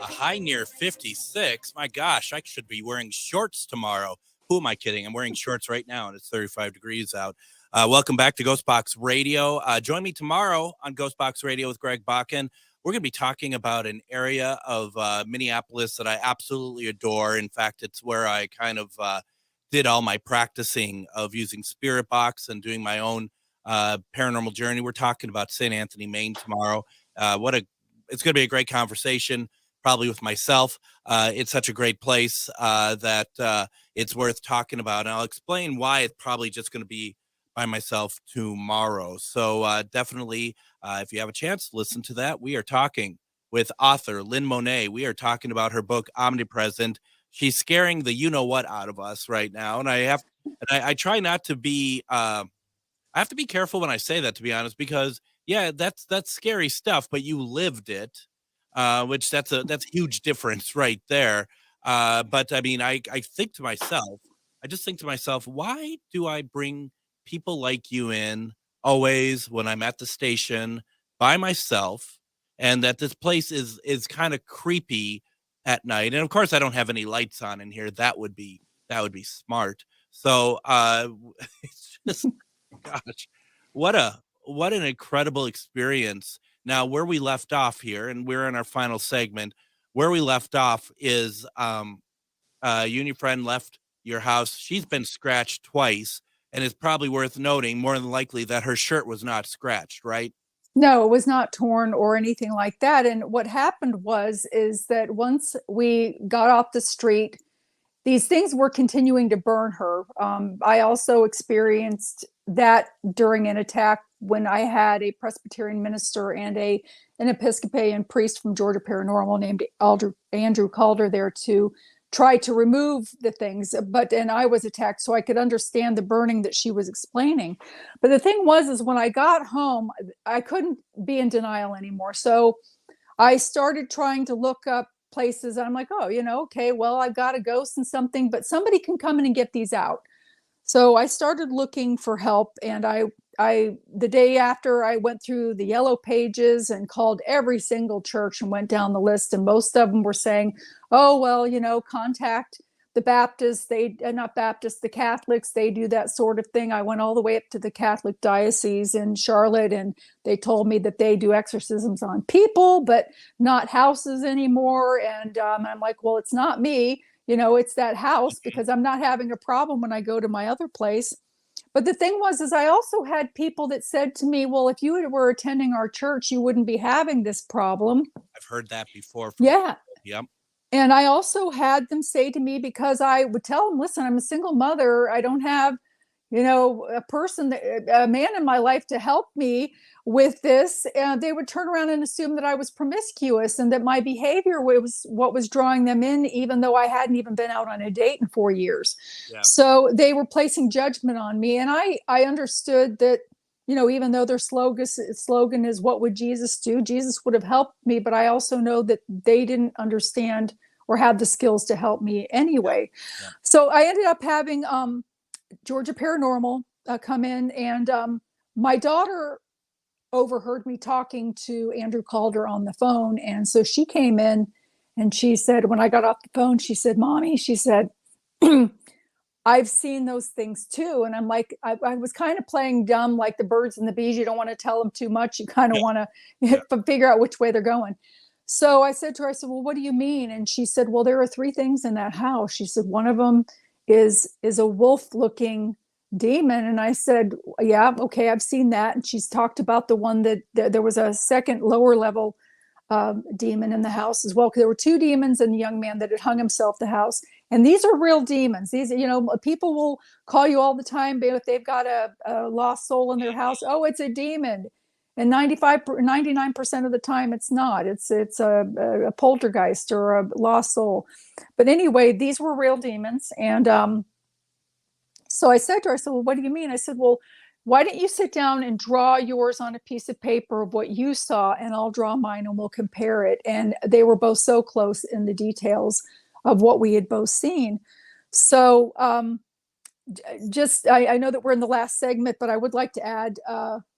high near 56. My gosh, I should be wearing shorts tomorrow. Who am I kidding? I'm wearing shorts right now, and it's 35 degrees out. Welcome back to GhostBox Radio. Join me tomorrow on GhostBox Radio with Greg Bakun. We're going to be talking about an area of Minneapolis that I absolutely adore. In fact, it's where I kind of did all my practicing of using Spirit Box and doing my own paranormal journey. We're talking about St. Anthony, Maine tomorrow. It's going to be a great conversation, probably with myself. It's such a great place that it's worth talking about. And I'll explain why it's probably just going to be by myself tomorrow. So definitely, if you have a chance, listen to that. We are talking with author Lynn Monet. We are talking about her book, Omnipresent. She's scaring the you-know-what out of us right now. And I try not to be, I have to be careful when I say that, to be honest, because yeah, that's scary stuff, but you lived it, which that's a huge difference right there. But I mean, I think to myself, why do I bring people like you in always when I'm at the station by myself, and that this place is kind of creepy at night? And of course I don't have any lights on in here. That would be smart. So it's just, gosh, what an incredible experience. Now, where we left off here, and we're in our final segment, where we left off is you and your friend left your house. She's been scratched twice, and it's probably worth noting, more than likely, that her shirt was not scratched, right? No, it was not torn or anything like that. And what happened is that once we got off the street, these things were continuing to burn her. I also experienced that during an attack when I had a Presbyterian minister and an Episcopalian priest from Georgia Paranormal named Andrew Calder there to try to remove the things, and I was attacked, so I could understand the burning that she was explaining. But the thing is when I got home, I couldn't be in denial anymore. So I started trying to look up places. I'm like, oh, okay, well, I've got a ghost and something, but somebody can come in and get these out. So I started looking for help, and I the day after, I went through the yellow pages and called every single church and went down the list, and most of them were saying, oh, well, contact the Baptists, the Catholics, they do that sort of thing. I went all the way up to the Catholic diocese in Charlotte, and they told me that they do exorcisms on people, but not houses anymore. And I'm like, well, it's not me, it's that house, because I'm not having a problem when I go to my other place. But the thing is I also had people that said to me, well, if you were attending our church, you wouldn't be having this problem. I've heard that before. Yeah. Yep. And I also had them say to me, because I would tell them, listen, I'm a single mother. I don't have, a man in my life to help me with this. They would turn around and assume that I was promiscuous and that my behavior was what was drawing them in, even though I hadn't even been out on a date in 4 years. Yeah. So they were placing judgment on me. And I understood that, even though their slogan is, what would Jesus do? Jesus would have helped me. But I also know that they didn't understand or have the skills to help me anyway. Yeah. Yeah. So I ended up having Georgia Paranormal come in, and my daughter overheard me talking to Andrew Calder on the phone. And so she came in and she said, when I got off the phone, she said, Mommy, she said, I've seen those things too. And I'm like, I was kind of playing dumb, like the birds and the bees. You don't want to tell them too much. You kind of want to figure out which way they're going. So I said to her, I said, well, what do you mean? And she said, well, there are 3 things in that house. She said, one of them is a wolf looking demon. And I said, yeah, okay, I've seen that. And she's talked about the one that there was a second lower level demon in the house as well, because there were 2 demons and a young man that had hung himself the house. And these are real demons. These, people will call you all the time, but if they've got a lost soul in their house, oh, it's a demon. And 99% of the time it's not. It's a poltergeist or a lost soul. But anyway, these were real demons. And so I said to her, I said, well, what do you mean? I said, well, why don't you sit down and draw yours on a piece of paper of what you saw, and I'll draw mine and we'll compare it. And they were both so close in the details of what we had both seen. So I know that we're in the last segment, but I would like to add,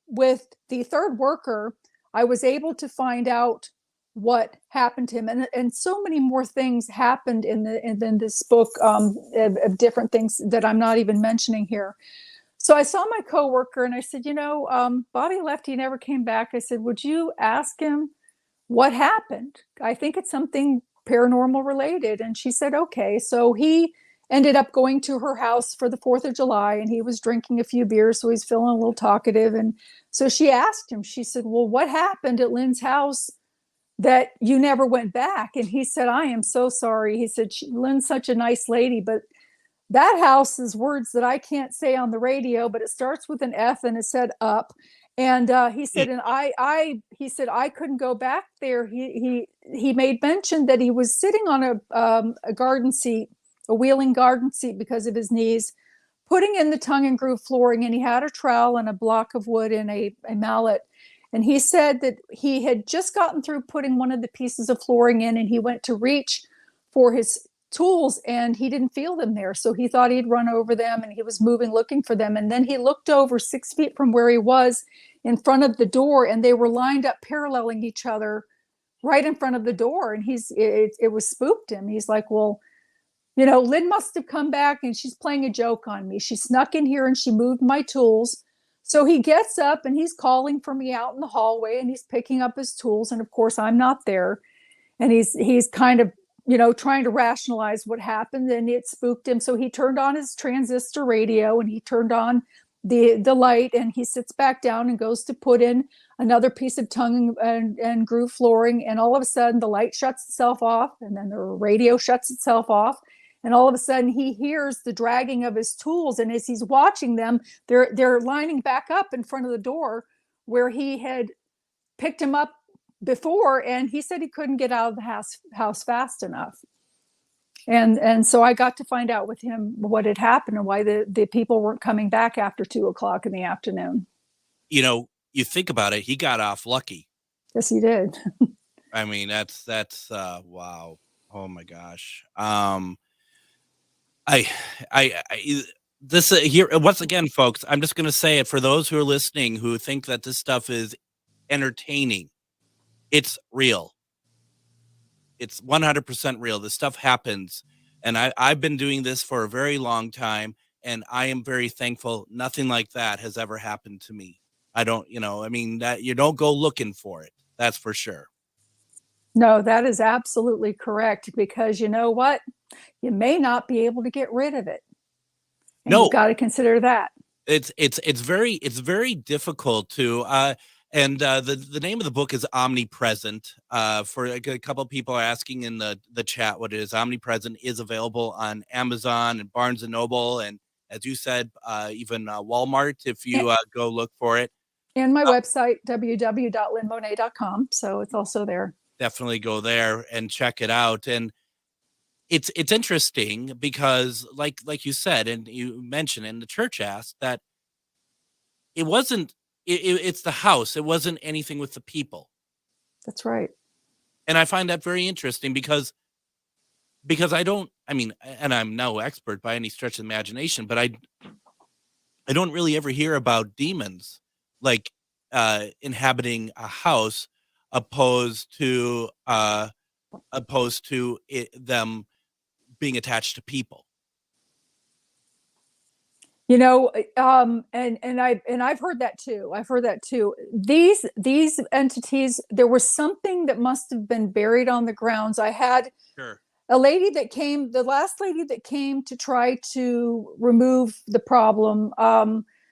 with the third worker, I was able to find out what happened to him, and so many more things happened in this book, of different things that I'm not even mentioning here. So I saw my coworker and I said, Bobby left, he never came back. I said, would you ask him what happened? I think it's something paranormal related. And she said, okay. So he ended up going to her house for the 4th of July, and he was drinking a few beers, so he's feeling a little talkative. And so she asked him, she said, well, what happened at Lynn's house that you never went back? And he said, I am so sorry. He said, Lynn's such a nice lady, but that house is words that I can't say on the radio, but it starts with an F and it said up. And he said, and he said, I couldn't go back there. He made mention that he was sitting on a garden seat, a wheeling garden seat because of his knees, putting in the tongue and groove flooring, and he had a trowel and a block of wood and a mallet. And he said that he had just gotten through putting one of the pieces of flooring in, and he went to reach for his tools and he didn't feel them there. So he thought he'd run over them, and he was moving, looking for them. And then he looked over 6 feet from where he was in front of the door, and they were lined up paralleling each other right in front of the door. And it was spooked him. He's like, well, Lynn must have come back and she's playing a joke on me. She snuck in here and she moved my tools. So he gets up and he's calling for me out in the hallway, and he's picking up his tools. And of course I'm not there. And he's kind of, trying to rationalize what happened, and it spooked him. So he turned on his transistor radio and he turned on the light, and he sits back down and goes to put in another piece of tongue and groove flooring. And all of a sudden the light shuts itself off, and then the radio shuts itself off. And all of a sudden he hears the dragging of his tools. And as he's watching them, they're lining back up in front of the door where he had picked him up before. And he said he couldn't get out of the house fast enough. And so I got to find out with him what had happened and why the people weren't coming back after 2:00 in the afternoon. You think about it, he got off lucky. Yes, he did. I mean, that's wow. Oh my gosh. This here once again, folks, I'm just going to say it for those who are listening who think that this stuff is entertaining. It's real. It's 100% real. This stuff happens. And I've been doing this for a very long time, and I am very thankful nothing like that has ever happened to me. I don't, that you don't go looking for it. That's for sure. No, that is absolutely correct, because you know what? You may not be able to get rid of it. And no, you've got to consider that. It's very difficult to, And the name of the book is Omnipresent. For a couple of people are asking in the chat what it is. Omnipresent is available on Amazon and Barnes and Noble, and as you said, even Walmart if you go look for it. And my website, www.lynnmonet.com. So it's also there. Definitely go there and check it out. And it's interesting because, like you said, and you mentioned, and the church asked that it wasn't. It's the house. It wasn't anything with the people. That's right. And I find that very interesting because and I'm no expert by any stretch of the imagination, but I don't really ever hear about demons like inhabiting a house opposed to them being attached to people. And I've heard that too. These entities, there was something that must have been buried on the grounds. I had a lady that came, the last lady that came to try to remove the problem.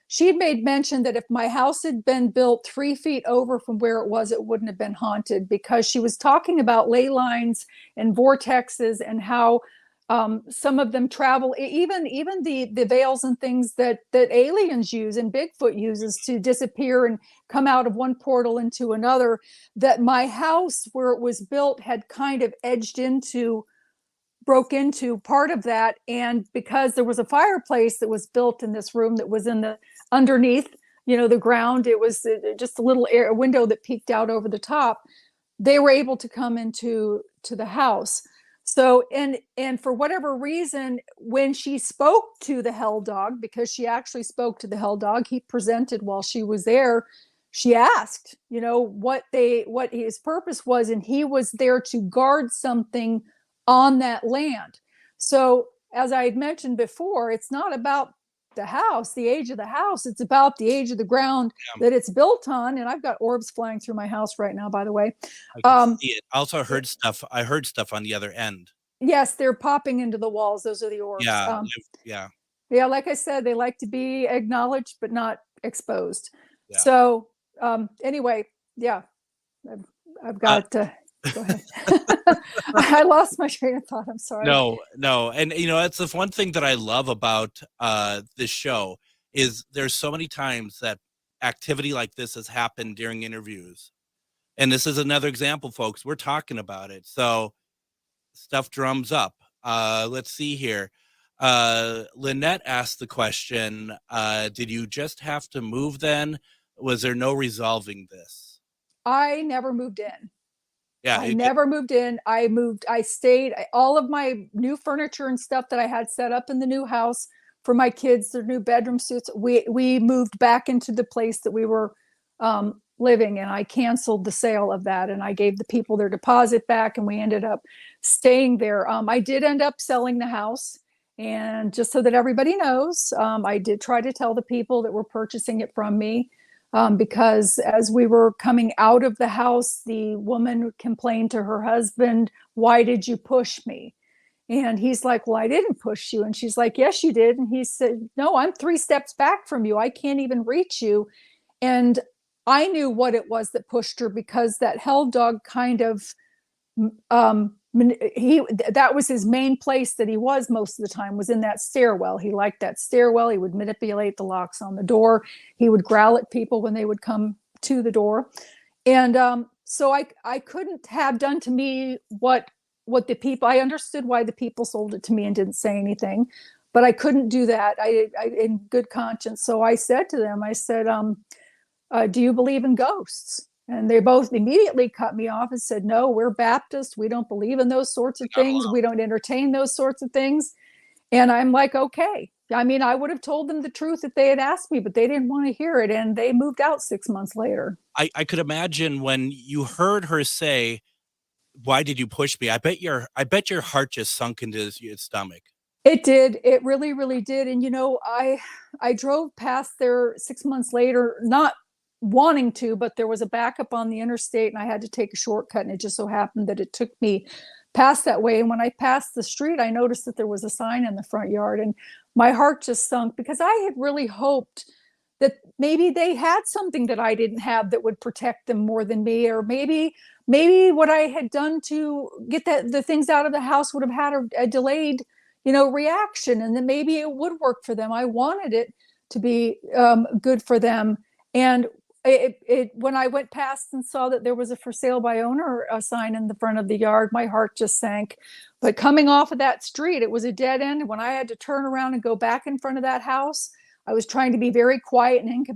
She had made mention that if my house had been built 3 feet over from where it was, it wouldn't have been haunted, because she was talking about ley lines and vortexes and how some of them travel, even the veils and things that aliens use and Bigfoot uses to disappear and come out of one portal into another, that my house where it was built had kind of broke into part of that. And because there was a fireplace that was built in this room that was in the underneath, the ground, it was just a little window that peeked out over the top. They were able to come into the house. So, and for whatever reason, when she spoke to the hell dog, because she actually spoke to the hell dog, he presented while she was there. She asked, what his purpose was, and he was there to guard something on that land. So, as I had mentioned before, it's not about the house, the age of the house. It's about the age of the ground that it's built on. And I've got orbs flying through my house right now, by the way. I can see it. Also I heard stuff on the other end. Yes, they're popping into the walls. Those are the orbs. Yeah. Like I said, they like to be acknowledged, but not exposed. Yeah. So anyway, I've got go ahead. I lost my train of thought. I'm sorry. No. And it's the one thing that I love about this show is there's so many times that activity like this has happened during interviews. And this is another example, folks. We're talking about it. So stuff drums up. Let's see here. Lynette asked the question, did you just have to move then? Was there no resolving this? I never moved in. Yeah, I never moved in. I stayed. All of my new furniture and stuff that I had set up in the new house for my kids, their new bedroom suites, we moved back into the place that we were living, and I canceled the sale of that, and I gave the people their deposit back, and we ended up staying there. I did end up selling the house, and just so that everybody knows, I did try to tell the people that were purchasing it from me, because as we were coming out of the house, the woman complained to her husband, "Why did you push me?" And he's like, "Well, I didn't push you." And she's like, "Yes, you did." And he said, "No, I'm 3 steps back from you. I can't even reach you." And I knew what it was that pushed her, because that hell dog kind of, that was his main place that he was most of the time, was in that stairwell. He liked that stairwell. He would manipulate the locks on the door. He would growl at people when they would come to the door. And so I couldn't have done to me what the people, I understood why the people sold it to me and didn't say anything, but I couldn't do that. I in good conscience. So I said to them, I said, do you believe in ghosts? And they both immediately cut me off and said, "No, we're Baptist. We don't believe in those sorts of things. We don't entertain those sorts of things." And I'm like, okay. I mean, I would have told them the truth if they had asked me, but they didn't want to hear it. And they moved out 6 months later. I could imagine when you heard her say, "Why did you push me?" I bet your heart just sunk into your stomach. It did. It really, really did. And, I drove past there 6 months later, not wanting to, but there was a backup on the interstate and I had to take a shortcut, and it just so happened that it took me past that way. And when I passed the street, I noticed that there was a sign in the front yard, and my heart just sunk, because I had really hoped that maybe they had something that I didn't have that would protect them more than me, or maybe what I had done to get the things out of the house would have had a delayed, reaction, and then maybe it would work for them. I wanted it to be good for them. And when I went past and saw that there was a for sale by owner sign in the front of the yard, my heart just sank. But coming off of that street, it was a dead end. When I had to turn around and go back in front of that house, I was trying to be very quiet and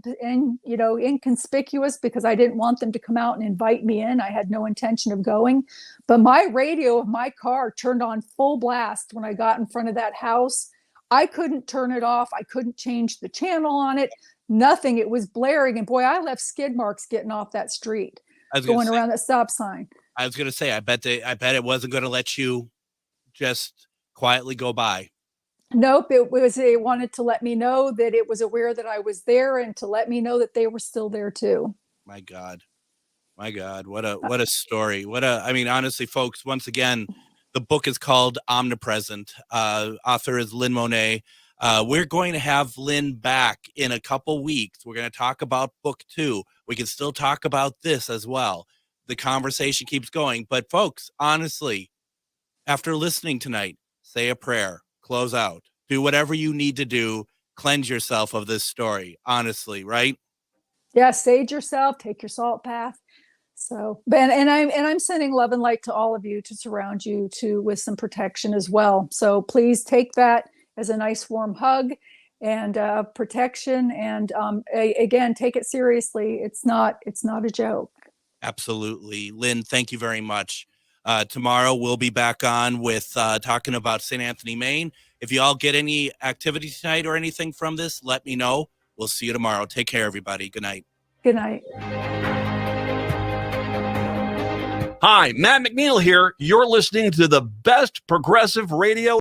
inconspicuous, because I didn't want them to come out and invite me in. I had no intention of going. But my radio of my car turned on full blast when I got in front of that house. I couldn't turn it off. I couldn't change the channel on it. Nothing. It was blaring. And boy, I left skid marks getting off that street, going around that stop sign. I was going to say, I bet it wasn't going to let you just quietly go by. Nope. It wanted to let me know that it was aware that I was there, and to let me know that they were still there too. My God. What a story. Honestly, folks, once again, the book is called Omnipresent. Author is Lynn Monet. We're going to have Lynn back in a couple weeks. We're going to talk about book 2. We can still talk about this as well. The conversation keeps going. But folks, honestly, after listening tonight, say a prayer, close out, do whatever you need to do, cleanse yourself of this story, honestly, right? Yeah, sage yourself, take your salt bath. So, and I'm sending love and light to all of you, to surround you with some protection as well. So please take that as a nice warm hug and protection. And again, take it seriously. It's not a joke. Absolutely. Lynn, thank you very much. Tomorrow we'll be back on with talking about St. Anthony, Maine. If you all get any activities tonight or anything from this, let me know. We'll see you tomorrow. Take care, everybody. Good night. Good night. Hi, Matt McNeil here. You're listening to the best progressive radio